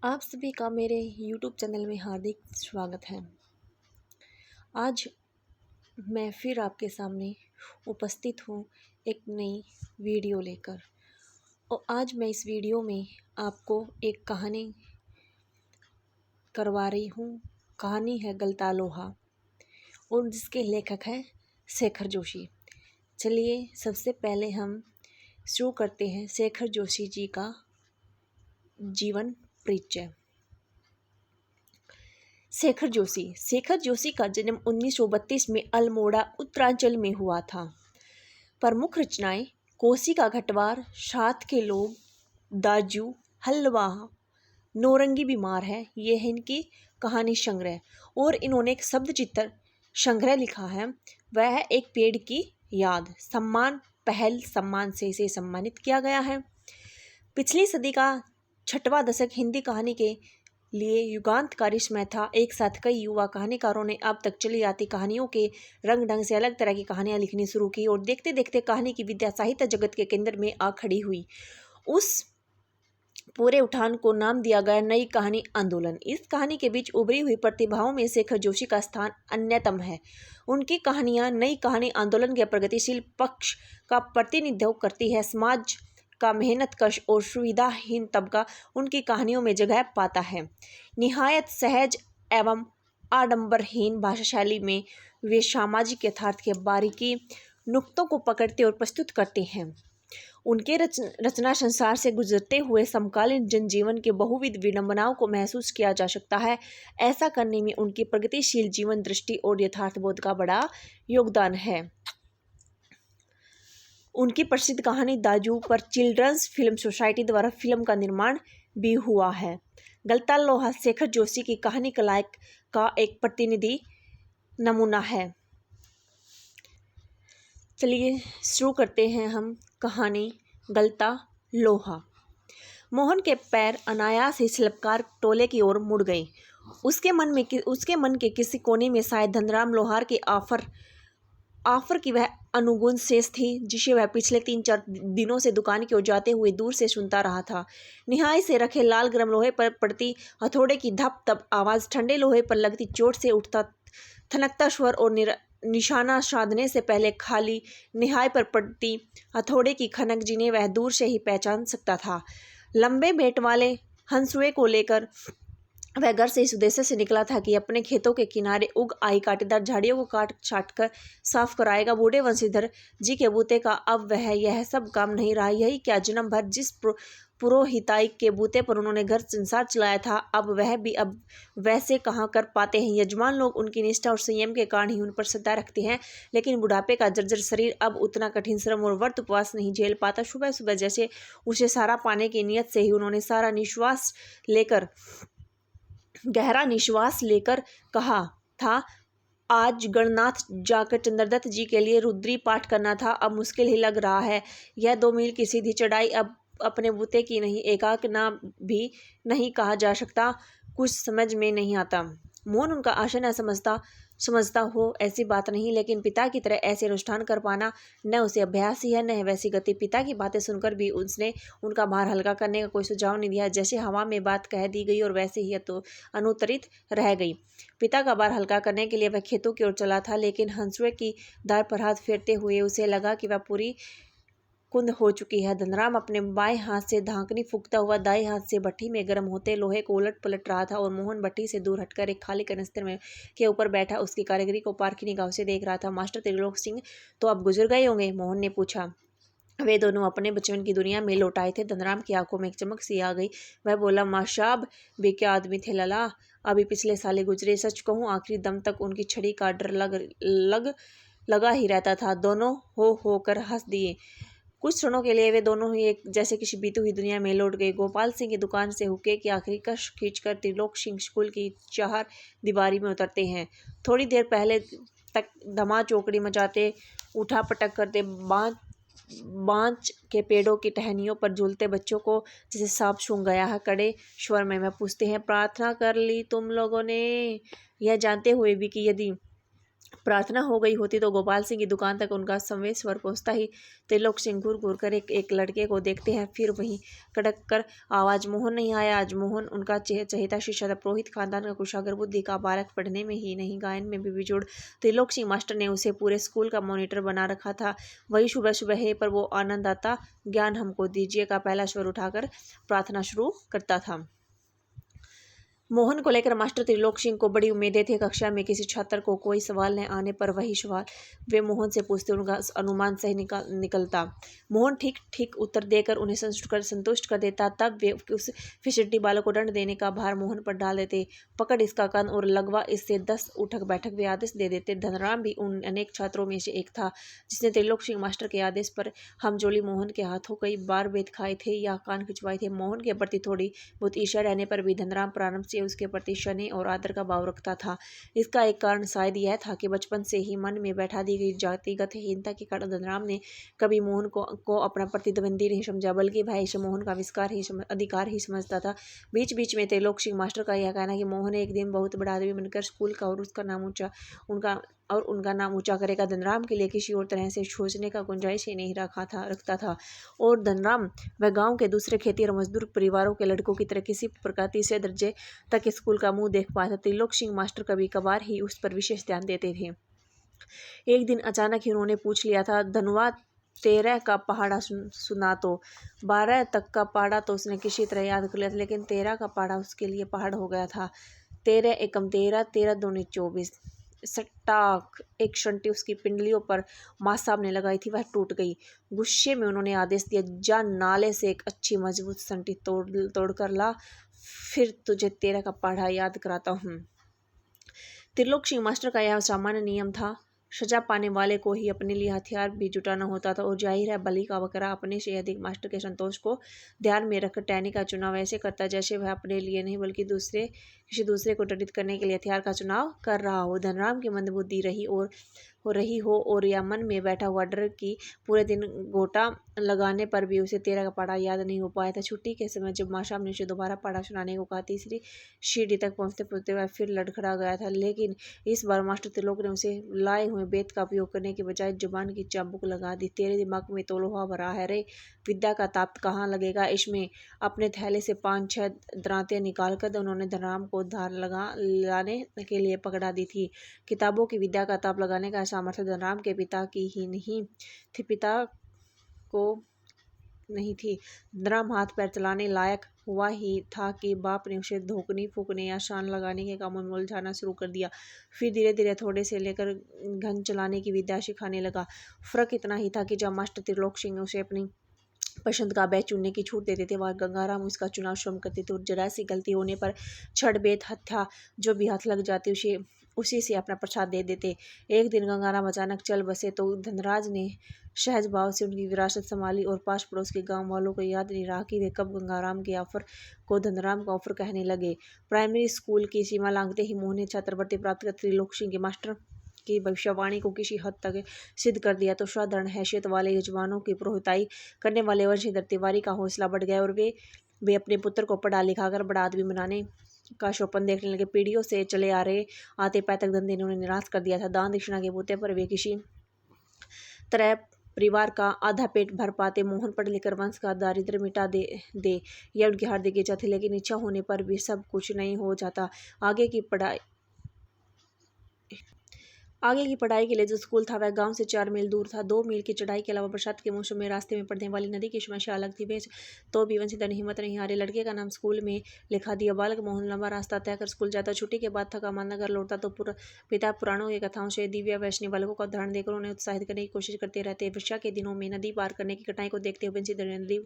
आप सभी का मेरे YouTube चैनल में हार्दिक स्वागत है। आज मैं फिर आपके सामने उपस्थित हूँ एक नई वीडियो लेकर। और आज मैं इस वीडियो में आपको एक कहानी करवा रही हूँ। कहानी है गलता लोहा और जिसके लेखक हैं शेखर जोशी। चलिए सबसे पहले हम शुरू करते हैं शेखर जोशी जी का जीवन परिचय। शेखर जोशी का जन्म 1932 में अल्मोड़ा उत्तरांचल में हुआ था। प्रमुख रचनाएं कोसी का घटवार, साथ के लोग, दाजू, हलवा, नौरंगी बीमार है। ये है इनकी कहानी संग्रह। और इन्होंने एक शब्द चित्र संग्रह लिखा है, वह है एक पेड़ की याद। सम्मान पहल सम्मान से इसे सम्मानित किया गया है। पिछली सदी का 6वां दशक हिंदी कहानी के लिए युगांतकारी समय था। एक साथ कई युवा कहानीकारों ने अब तक चली आती कहानियों के रंग ढंग से अलग तरह की कहानियां लिखनी शुरू की और देखते देखते कहानी की विद्या साहित्य जगत के केंद्र में आ खड़ी हुई। उस पूरे उठान को नाम दिया गया नई कहानी आंदोलन। इस कहानी के बीच उभरी हुई प्रतिभाओं में शेखर जोशी का स्थान अन्यतम है। उनकी कहानियां नई कहानी आंदोलन के प्रगतिशील पक्ष का प्रतिनिधित्व करती है। समाज का मेहनत कश और सुविधाहीन तबका उनकी कहानियों में जगह पाता है। निहायत सहज एवं आडंबरहीन भाषा शैली में वे सामाजिक यथार्थ के बारीकी नुक्तों को पकड़ते और प्रस्तुत करते हैं। उनके रचना संसार से गुजरते हुए समकालीन जनजीवन के बहुविध विडंबनाओं को महसूस किया जा सकता है। ऐसा करने में उनकी प्रगतिशील जीवन दृष्टि और यथार्थबोध का बड़ा योगदान है। उनकी प्रसिद्ध कहानी दाजू पर चिल्ड्रंस फिल्म सोसाइटी द्वारा फिल्म का निर्माण भी हुआ है। गलता लोहा शेखर जोशी की कहानी कलायक का एक प्रतिनिधि नमूना है। चलिए शुरू करते हैं हम कहानी गलता लोहा। मोहन के पैर अनायास ही शिल्पकार टोले की ओर मुड़ गए। उसके मन के किसी कोने में शायद धनराम लोहार के ऑफर की वह अनुगुण शेष थी, जिसे वह पिछले 3-4 दिनों से दुकान की ओर जाते हुए दूर से सुनता रहा था। निहाई से रखे लाल गरम लोहे पर पड़ती हथौड़े की धप धप आवाज़, ठंडे लोहे पर लगती चोट से उठता थनकता स्वर और निशाना साधने से पहले खाली निहाई पर पड़ती हथौड़े की खनक, जिन्हें वह दूर से ही पहचान सकता था। लंबे बेट वाले हंसुए को लेकर वह घर से इस उद्देश्य से निकला था कि अपने खेतों के किनारे उग आई कांटेदार झाड़ियों को काट छाट कर साफ कराएगा। बूढ़े वंशीधर जी के बूते का अब वह यह सब काम नहीं रहा। यही क्या, जन्म भर जिस पुरोहिताई के बूते पर उन्होंने घर संसार चलाया था, अब वह भी अब वैसे कहाँ कर पाते हैं। यजमान लोग उनकी निष्ठा और संयम के कारण ही उन पर श्रद्धा रखते हैं, लेकिन बुढ़ापे का जर्जर शरीर अब उतना कठिन श्रम और व्रत उपवास नहीं झेल पाता। सुबह सुबह जैसे उसे सारा पाने की नीयत से ही उन्होंने गहरा निश्वास लेकर कहा था, आज गणनाथ जाकर चंद्रदत्त जी के लिए रुद्री पाठ करना था। अब मुश्किल ही लग रहा है। यह 2 मील की सीधी चढ़ाई अब अपने बूते की नहीं, एकाक ना भी नहीं कहा जा सकता। कुछ समझ में नहीं आता। मोहन उनका आशय न समझता हो ऐसी बात नहीं, लेकिन पिता की तरह ऐसे अनुष्ठान कर पाना न उसे अभ्यास ही है न वैसी गति। पिता की बातें सुनकर भी उसने उनका भार हल्का करने का कोई सुझाव नहीं दिया। जैसे हवा में बात कह दी गई और वैसे ही तो अनुत्तरित रह गई। पिता का भार हल्का करने के लिए वह खेतों की ओर चला था, लेकिन हंसुए की धार पर हाथ फेरते हुए उसे लगा कि वह पूरी कुंद हो चुकी है। धनराम अपने बाएं हाथ से धाकनी फूंकता हुआ दाएं हाथ से भट्ठी में गर्म होते लोहे को उलट पलट रहा था और मोहन भट्ठी से दूर हटकर एक खाली कनस्तर में के ऊपर बैठा उसकी कारीगरी को पारखी निगाहों से देख रहा था। मास्टर त्रिलोक सिंह तो अब गुजर गए होंगे? मोहन ने पूछा। वे दोनों अपने बचपन की दुनिया में लौट आए थे। धनराम की आंखों में एक चमक सी आ गई। वह बोला, माशाब, वे क्या आदमी थे लला, अभी पिछले साल ही गुजरे। सच कहूँ आखिरी दम तक उनकी छड़ी का डर लगा ही रहता था। दोनों हो कर हंस दिए। कुछ क्षणों के लिए वे दोनों ही एक जैसे किसी बीती हुई दुनिया में लौट गए। गोपाल सिंह की दुकान से हुक्के की आखिरी कश खींचकर त्रिलोक सिंह स्कूल की 4 दीवारी में उतरते हैं। थोड़ी देर पहले तक धमा चौकड़ी मचाते, उठा पटक करते, बांच के पेड़ों की टहनियों पर झूलते बच्चों को जैसे सांप सूंघ गया है, कड़े स्वर में पूछते हैं, प्रार्थना कर ली तुम लोगों ने? यह जानते हुए भी कि यदि प्रार्थना हो गई होती तो गोपाल सिंह की दुकान तक उनका संवेश स्वर पहुँचता ही। त्रिलोक सिंह घूर घूर कर एक लड़के को देखते हैं, फिर वहीं कड़क कर आवाज़, मोहन नहीं आया आज। मोहन उनका चहेता शिष्य था, पुरोहित खानदान का कुशागर बुद्धि का बालक, पढ़ने में ही नहीं गायन में भी बेजोड़। त्रिलोक सिंह मास्टर ने उसे पूरे स्कूल का मॉनिटर बना रखा था। वही सुबह सुबह है पर वो आनंद आता, ज्ञान हमको दीजिए का पहला स्वर उठाकर प्रार्थना शुरू करता था। मोहन को लेकर मास्टर त्रिलोक सिंह को बड़ी उम्मीदें थी। कक्षा में किसी छात्र को कोई सवाल न आने पर वही सवाल वे मोहन से पूछते, उनका अनुमान सही निकलता। मोहन ठीक ठीक उत्तर देकर उन्हें संतुष्ट कर देता। तब वे उस फिसड्डी बालक को दंड देने का भार मोहन पर डाल देते। पकड़ इसका कान और लगवा इससे 10 उठक बैठक वे आदेश दे देते। धनराम भी उन अनेक छात्रों में से एक था जिसने त्रिलोक सिंह मास्टर के आदेश पर हमजोली मोहन के हाथों कई बार वेद खाए थे या कान खिंचवाए थे। मोहन के प्रति थोड़ी बहुत ईर्ष्या रहने पर भी धनराम प्रारंभ से उसके प्रति स्नेह और आदर का भाव रखता था। इसका एक कारण शायद यह था कि बचपन से ही मन में बैठा दी गई जातिगत हीनता के कारण धनराम ने कभी मोहन को अपना प्रतिद्वंदी नहीं समझा, बल्कि वह इसे मोहन का अधिकार ही समझता था। बीच बीच में त्रिलोक सिंह मास्टर का यह कहना कि मोहन एक दिन बहुत बड़ा आदमी बनकर स्कूल का और उनका नाम ऊंचा करेगा, धनराम के लिए किसी और तरह से सोचने का गुंजाइश ही नहीं रखता था। और धनराम वह गांव के दूसरे खेती और मजदूर परिवारों के लड़कों की तरह किसी प्रकार तीसरे दर्जे तक स्कूल का मुंह देख पाया था। त्रिलोक सिंह मास्टर कभी कभार ही उस पर विशेष ध्यान देते थे। एक दिन अचानक ही उन्होंने पूछ लिया था, धनवा 13 का पहाड़ा सुना। तो 12 तक का पहाड़ा तो उसने किसी तरह याद कर लिया था, लेकिन 13 का पहाड़ा उसके लिए पहाड़ हो गया था। 13 एकम 13, 13 दूनी 24। सटाक एक शंटी उसकी पिंडलियों पर माँ साहब ने लगाई थी, वह टूट गई। गुस्से में उन्होंने आदेश दिया, जा नाले से एक अच्छी मजबूत संटी तोड़ कर ला, फिर तुझे 13 का पहाड़ा याद कराता हूँ। त्रिलोक सिंह मास्टर का यह सामान्य नियम था। सजा पाने वाले को ही अपने लिए हथियार भी जुटाना होता था, और जाहिर है बलि का बकरा अपने से अधिक मास्टर के संतोष को ध्यान में रखकर टहनी का चुनाव ऐसे करता जैसे वह अपने लिए नहीं बल्कि किसी दूसरे को दंडित करने के लिए हथियार का चुनाव कर रहा हो। धनराम की मंदबुद्धि रही हो और या मन में बैठा हुआ डर कि पूरे दिन गोटा लगाने पर भी उसे 13 का पहाड़ा याद नहीं हो पाया था। छुट्टी के समय जब माँ साहब ने उसे दोबारा पहाड़ा सुनाने को कहा, तीसरी सीढ़ी तक पहुँचते पहुँचते वह फिर लड़खड़ा गया था। लेकिन इस बार मास्टर त्रिलोक ने उसे लाए हुए बेत का उपयोग करने के बजाय जुबान की चाबुक लगा दी। तेरे दिमाग में तो लोहा भरा है रे, विद्या का ताप कहाँ लगेगा इसमें। अपने थैले से 5-6 दरांतें निकाल कर उन्होंने धनराम को धार लाने के लिए पकड़ा दी थी। किताबों की विद्या का ताप लगाने का सामर्थ्य धनराम के पिता की ही नहीं थी, पिता को नहीं थी। धनराम हाथ पैर चलाने लायक हुआ ही था कि बाप ने उसे धोकने फूकने या शान लगाने के कामों में उलझाना शुरू कर दिया। फिर धीरे धीरे थोड़े से लेकर घन चलाने की विद्या सिखाने लगा। फर्क इतना ही था कि जब मास्टर त्रिलोक सिंह उसे अपनी पसंद का बैच चुनने की छूट देते थे, वह गंगाराम उसका चुनाव स्वयं करते थे, और जरा सी गलती होने पर छड़ बेत हत्या जो भी हाथ लग जाती उसी से अपना प्रसाद दे देते। एक दिन गंगाराम अचानक चल बसे तो धनराज ने सहज भाव से उनकी विरासत संभाली, और पास पड़ोस के गांव वालों को याद नहीं रहा कि वे कब गंगाराम के ऑफर को धनराम का ऑफर कहने लगे। प्राइमरी स्कूल की सीमा लांघते ही मोहन ने छात्रवृत्ति प्राप्त कर त्रिलोक सिंह के मास्टर की भविष्यवाणी को किसी हद तक सिद्ध कर दिया। तो साधारण हैसियत वाले यजमानों की पुरोहिताई करने वाले वंशीधर तिवारी का हौसला बढ़ गया, और वे अपने पुत्र को पढ़ा लिखा कर बड़ा आदमी बनाने का स्वप्न देखने लगे। पीढ़ियों से चले आ रहे आते पैतृक धंधे ने उन्हें निराश कर दिया था। दान दक्षिणा के बूते पर वे किसी तरह परिवार का आधा पेट भर पाते। मोहन पढ़ लिखकर वंश का दारिद्र्य मिटा दे यह उनकी हार्दिक इच्छा थी, लेकिन इच्छा होने पर भी सब कुछ नहीं हो जाता। आगे की पढ़ाई के लिए जो स्कूल था वह गांव से 4 मील दूर था। 2 मील की चढ़ाई के अलावा बरसात के मौसम में रास्ते में पड़ने वाली नदी की समस्या अलग थी। वे तो भी वंशीधर ने हिम्मत नहीं हारी, लड़के का नाम स्कूल में लिखा दिया। बालक मोहन लंबा रास्ता तय कर स्कूल जाता। छुट्टी के बाद थका मांदा घर लौटता तो पिता पुराणों की कथाओं से दिव्य वैष्णव बालकों का उदाहरण देकर उन्हें उत्साहित करने की कोशिश करते रहते। वर्षा के दिनों में नदी पार करने की कठिनाई को देखते हुए वंशीधर ने नदी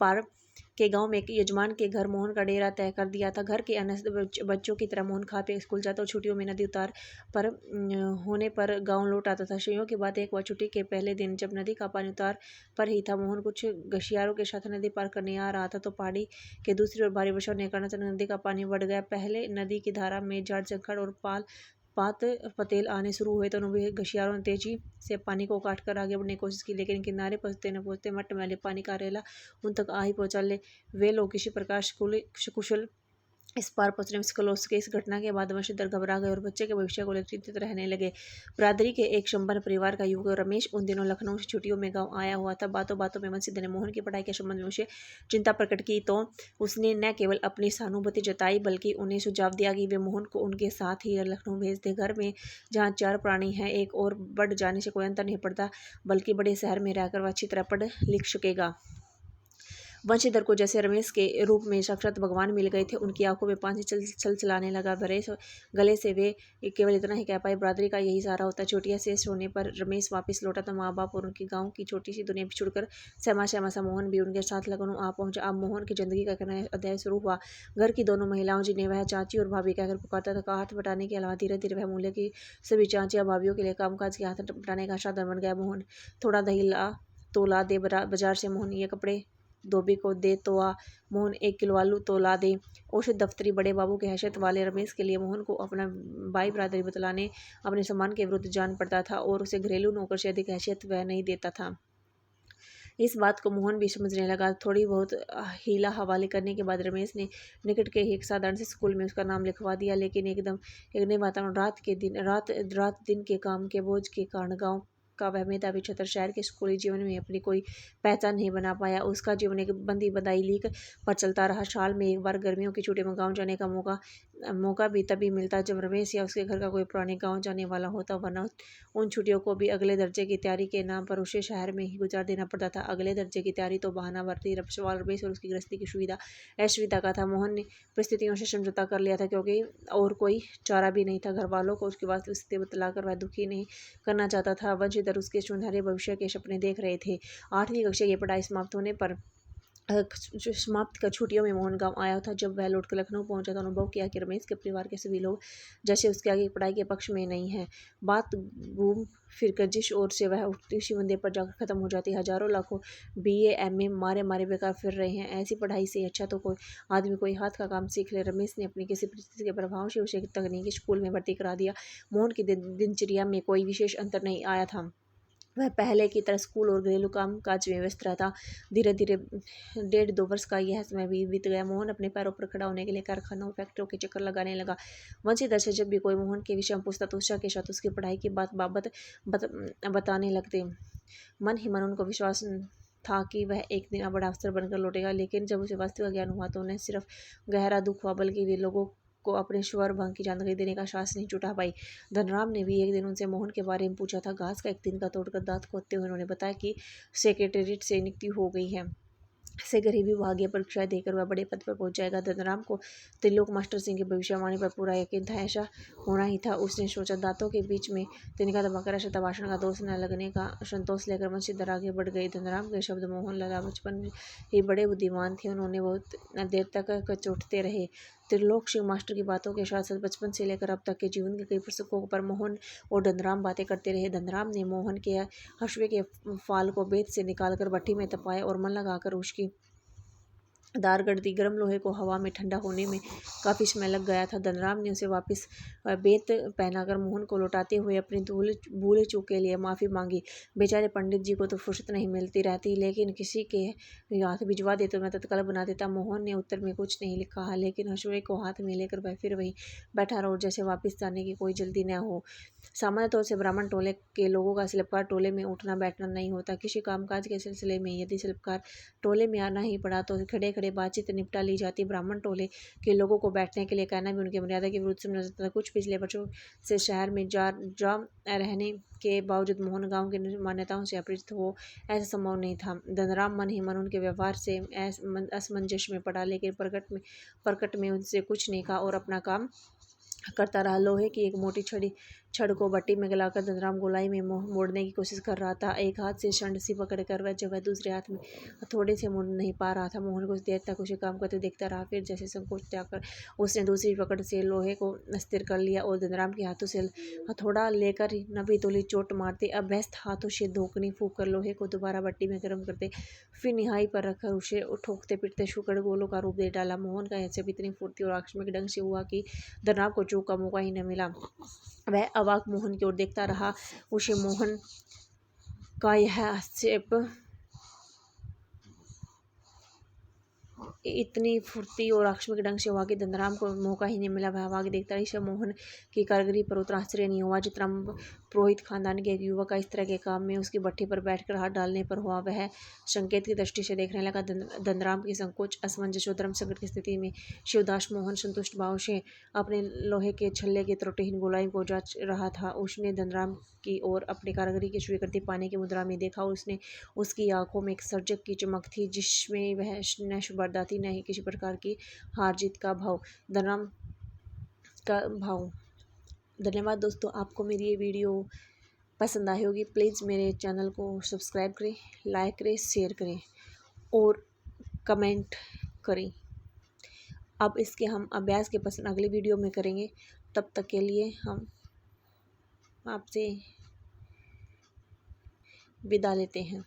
पार के गांव में एक यजमान के घर मोहन का डेरा तय कर दिया था। घर के अन्य बच्चों की तरह मोहन खा पी स्कूल जाता और छुट्टियों में नदी उतार पर होने पर गांव लौट आता था। संयोग की बात एक बार छुट्टी के पहले दिन जब नदी का पानी उतार पर ही था, मोहन कुछ गशियारों के साथ नदी पार करने आ रहा था तो पहाड़ी के दूसरी ओर भारी वर्षा होने के कारण नदी का पानी बढ़ गया। पहले नदी की धारा में झाड़ जंखड़ और पात पतेल आने शुरू हुए तो गशियारों ने तेजी से पानी को काट कर आगे बढ़ने की कोशिश की, लेकिन किनारे पहुंचते न पहुंचते मट मैले पानी का रेला उन तक आ ही पहुंचा। वे लोग किसी प्रकार कुशल इस पार पहुंचने क्लोस के इस घटना के बाद वंशीधर घबरा गए और बच्चे के भविष्य को लेकर चिंतित रहने लगे। बिरादरी के एक संपन्न परिवार का युवक रमेश उन दिनों लखनऊ से छुट्टियों में गांव आया हुआ था। बातों बातों में वंशीधर ने मोहन की पढ़ाई के संबंध में उसे चिंता प्रकट की तो उसने न केवल अपनी सहानुभूति जताई बल्कि उन्हें सुझाव दिया कि वे मोहन को उनके साथ ही लखनऊ भेज दे। घर में जहाँ 4 प्राणी हैं, एक और बढ़ जाने से कोई अंतर नहीं पड़ता, बल्कि बड़े शहर में रहकर वह अच्छी तरह पढ़ लिख सकेगा। वंशीधर को जैसे रमेश के रूप में साक्षात भगवान मिल गए थे। उनकी आंखों में पानी छल चलाने लगा। भरे गले से वे केवल इतना ही कह पाए, बरादरी का यही सहारा होता है। छोटिया शेष होने पर रमेश वापस लौटा तो माँ बाप और उनकी गाँव की छोटी सी दुनिया छोड़कर सहमा सहमा सा मोहन भी उनके साथ लखनऊ आ पहुंचा। अब मोहन की जिंदगी का नया अध्याय शुरू हुआ। घर की दोनों महिलाओं जिन्हें वह चाची और भाभी कहकर पुकारता था, का हाथ बटाने के अलावा धीरे धीरे वह मूल्य की सभी चाचियाँ भाभीियों के लिए कामकाज के हाथ बटाने का साधन बन गया। मोहन थोड़ा दही ला तो ला दे, बाजार से मोहन ये कपड़े धोबी को दे तो आ, मोहन 1 किलो आलू तो ला दे। औषध दफ्तरी बड़े बाबू के हैसियत वाले रमेश के लिए मोहन को अपना भाई बरादरी बतलाने अपने सम्मान के विरुद्ध जान पड़ता था और उसे घरेलू नौकर से अधिक हैसियत वह नहीं देता था। इस बात को मोहन भी समझने लगा। थोड़ी बहुत हीला हवाले करने के बाद रमेश ने निकट के ही एक साधारण से स्कूल में उसका नाम लिखवा दिया। लेकिन एकदम एक नए वातावरण, रात दिन के काम के बोझ के कारण गाँव का वह मेधावी छात्र शहर के स्कूली जीवन में अपनी कोई पहचान नहीं बना पाया। उसका जीवन एक बंदी बदाई लीक पर चलता रहा। साल में एक बार गर्मियों की छुट्टी में गाँव जाने का मौका भी तभी मिलता जब रमेश या उसके घर का कोई प्राणी गाँव जाने वाला होता, वरना उन छुट्टियों को भी अगले दर्जे की तैयारी के नाम पर उसे शहर में ही गुजार देना पड़ता था। अगले दर्जे की तैयारी तो बहाना भरती सवाल रमेश और उसकी गृहस्थी की सुविधा असुविधा का था। मोहन ने परिस्थितियों से समझौता कर लिया था, क्योंकि और कोई चारा भी नहीं था। घर वालों को उसकी वास्तविक स्थिति बतलाकर वह दुखी नहीं करना चाहता था। वंशीधर उसके सुनहरे भविष्य के सपने देख रहे थे। 8वीं कक्षा की पढ़ाई समाप्त होने पर समाप्त कर छुट्टियों में मोहन गांव आया था। जब वह लौटकर लखनऊ पहुंचा तो अनुभव किया कि रमेश के परिवार के सभी लोग जैसे उसके आगे पढ़ाई के पक्ष में नहीं है। बात घूम फिर कर जिस ओर से वह उठती उसी मंदिर पर जाकर खत्म हो जाती। हजारों लाखों BA MA मारे मारे बेकार फिर रहे हैं। ऐसी पढ़ाई से अच्छा तो कोई आदमी कोई हाथ का काम सीख ले। रमेश ने अपनी किसी परिस्थिति के प्रभाव से उसे तकनीकी स्कूल में भर्ती करा दिया। मोहन की दिनचर्या में कोई विशेष अंतर नहीं आया था। वह पहले की तरह स्कूल और घरेलू काम काज में व्यस्त रहता। धीरे धीरे 1.5-2 वर्ष का यह समय भी बीत गया। मोहन अपने पैरों पर खड़ा होने के लिए कारखानों फैक्ट्रियों के चक्कर लगाने लगा। वंशीधर से जब भी कोई मोहन के विषय में पूछता तो उत्साह के साथ उसकी पढ़ाई की बाबत बताने लगते। मन ही मन उनको विश्वास था कि वह एक दिन बड़ा अफसर बनकर लौटेगा। लेकिन जब उसे वास्तविक ज्ञान हुआ तो उन्हें सिर्फ गहरा दुख हुआ, बल्कि वे लोगों को अपने स्वर भंग की जानकारी देने का साहस नहीं जुटा पाई। धनराम ने भी एक दिन उनसे मोहन के बारे में पूछा था। घास का एक तिनका तोड़कर दांत खोदते हुए उन्होंने बताया कि सेक्रेटेरिएट से नियुक्ति हो गई है। से गरीबी भाग्य परीक्षाएं देकर वह बड़े पद पर पहुंच जाएगा। धनराम को त्रिलोक मास्टर सिंह की भविष्यवाणी पर पूरा यकीन था। ऐसा होना ही था। उसने सोचा, दांतों के बीच में तिनका दबाकर ऐसा तबाशण का दोष न लगने का संतोष लेकर वंशीधर आगे बढ़ गई। धनराम के शब्द मोहन लाल बचपन ही बड़े बुद्धिमान थे। उन्होंने बहुत देर तक कचोटते रहे। त्रिलोक सिंह मास्टर की बातों के साथ साथ बचपन से लेकर अब तक के जीवन के कई प्रसंगों पर मोहन और धनराम बातें करते रहे। धनराम ने मोहन के हसुए के फाल को बेत से निकालकर भट्टी में तपाया और मन लगाकर उसकी दार गढ़ दी। गर्म लोहे को हवा में ठंडा होने में काफ़ी समय लग गया था। धनराम ने उसे वापस बेत पहनाकर मोहन को लौटाते हुए अपनी भूले चूक के लिए माफ़ी मांगी। बेचारे पंडित जी को तो फुर्सत नहीं मिलती रहती, लेकिन किसी के हाथ भिजवा दे तो मैं तत्काल बना देता। मोहन ने उत्तर में कुछ नहीं लिखा, लेकिन हसुए को हाथ में लेकर वह फिर वही बैठा रहा, जैसे वापस जाने की कोई जल्दी न हो। सामान्य तौर से ब्राह्मण टोले के लोगों का शिल्पकार टोले में उठना बैठना नहीं होता। किसी कामकाज के सिलसिले में यदि शिल्पकार टोले में आना ही पड़ा तो खड़े खड़े बातचीत निपटा ली जाती। ब्राह्मण टोले के लोगों को बैठने के लिए कहना भी उनकी मर्यादा के विरुद्ध समझा जाता था। कुछ पिछले वर्षों से शहर में जा रहने के बावजूद मोहन गांव की मान्यताओं से अपरिचित हो ऐसा संभव नहीं था। धनराम मन ही मन उनके व्यवहार से असमंजस में पड़ा, लेकिन प्रकट में उनसे कुछ नहीं कहा और अपना काम करता रहा। लोहे की एक मोटी छड़ को भट्टी में गलाकर धनराम गोलाई में मोड़ने की कोशिश कर रहा था। एक हाथ से शंड सी पकड़कर वह दूसरे हाथ में थोड़े से मोड़ नहीं पा रहा था। मोहन कुछ देर तक उसे काम करते देखता रहा। फिर जैसे संकोच त्यागकर उसने दूसरी पकड़ से लोहे को स्थिर कर लिया और धनराम के हाथों से हथौड़ा लेकर नबी तुली चोट मारते अभ्यस्त हाथों से धोकनी फूंक कर लोहे को दोबारा भट्टी में गर्म करते, फिर निहाई पर रखकर उसे ठोकते पीटते शुक्र गोलों का रूप दे डाला। मोहन का ऐसे इतनी फुर्ती और आकस्मिक ढंग से हुआ कि धनराम को चूक का मौका ही न मिला। वह अवाक मोहन की ओर देखता रहा। उसे मोहन का यह आक्षेप इतनी फुर्ती और आकस्मिक ढंग से हुआ कि धनराम को मौका ही नहीं मिला। वह आगे देखता रहा। ईश्वर मोहन की कारीगरी पर उतना आश्चर्य नहीं हुआ जितना पुरोहित खानदान के एक युवक का इस तरह के काम में उसकी भट्ठी पर बैठकर हाथ डालने पर हुआ। वह संकेत की दृष्टि से देखने लगा। धनराम की संकोच, असमंजस और धर्म संकट की स्थिति में शिवदास मोहन संतुष्ट भाव से अपने लोहे के छल्ले की त्रुटिहीन गोलाई को जांच रहा था। उसने धनराम की ओर अपनी कारीगरी की स्वीकृति पाने की मुद्रा में देखा। उसने उसकी आंखों में एक सर्जक की चमक थी जिसमें वह न शुभरदा थी न ही किसी प्रकार की हार जीत का भाव। धनराम का भाव। धन्यवाद दोस्तों, आपको मेरी ये वीडियो पसंद आई होगी। प्लीज़ मेरे चैनल को सब्सक्राइब करें, लाइक करें, शेयर करें और कमेंट करें। अब इसके हम अभ्यास के प्रश्न अगली वीडियो में करेंगे। तब तक के लिए हम आपसे विदा लेते हैं।